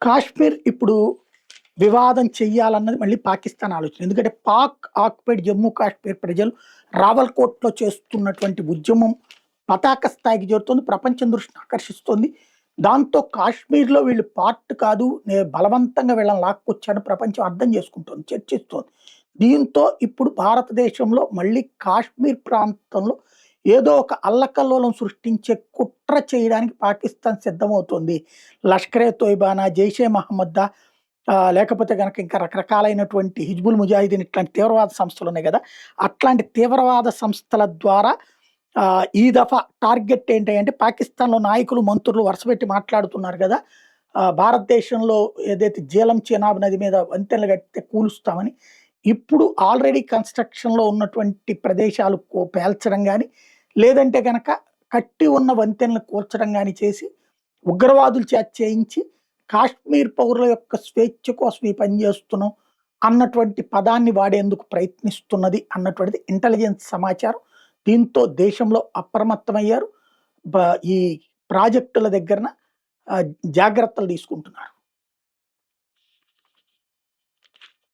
కాశ్మీర్ ఇప్పుడు వివాదం చెయ్యాలన్నది మళ్ళీ పాకిస్తాన్ ఆలోచన. ఎందుకంటే పాక్ ఆక్యుపైడ్ జమ్మూ కాశ్మీర్ ప్రజలు రావల్కోట్‌లో చేస్తున్నటువంటి ఉద్యమం పతాక స్థాయికి చేరుతోంది. ప్రపంచం దృష్టిని ఆకర్షిస్తోంది. దాంతో కాశ్మీర్‌లో వీళ్ళు పార్ట్ కాదు, బలవంతంగా వీళ్ళని లాక్కొచ్చారని ప్రపంచం అర్థం చేసుకుంటోంది, చర్చిస్తోంది. దీంతో ఇప్పుడు భారతదేశంలో మళ్ళీ కాశ్మీర్ ప్రాంతంలో ఏదో ఒక అల్లకల్లోలం సృష్టించే కుట్ర చేయడానికి పాకిస్తాన్ సిద్ధమవుతోంది. లష్కరే తోయిబానా, జైషే మహమ్మద్దా, లేకపోతే గనక ఇంకా రకరకాలైనటువంటి హిజ్బుల్ ముజాహిదీన్ ఇట్లాంటి తీవ్రవాద సంస్థలున్నాయి గదా! అట్లాంటి తీవ్రవాద సంస్థల ద్వారా ఈ దఫా టార్గెట్ ఏంటి అంటే పాకిస్తాన్‌లో నాయకులు, మంత్రులు వరుసపెట్టి మాట్లాడుతున్నారు గదా! భారతదేశంలో ఏదైతే జీలం చెనాబ్ నది మీద వంతెనలు కట్టితే కూలుస్తామని. ఇప్పుడు ఆల్రెడీ కన్‌స్ట్రక్షన్‌లో ఉన్నటువంటి ప్రదేశాలు పేల్చడం గాని, లేదంటే గనక కట్టి ఉన్న వంతెనలు కూల్చడం గాని చేసి, ఉగ్రవాదుల చేత చేయించి కాశ్మీర్ పౌరుల యొక్క స్వేచ్ఛ కోసం ఈ పని చేస్తున్నాం అన్నటువంటి పదాన్ని వాడేందుకు ప్రయత్నిస్తున్నది అన్నటువంటిది ఇంటెలిజెన్స్ సమాచారం. దీంతో దేశంలో అప్రమత్తమయ్యారు. ఈ ప్రాజెక్టుల దగ్గరన జాగ్రత్తలు తీసుకుంటున్నారు.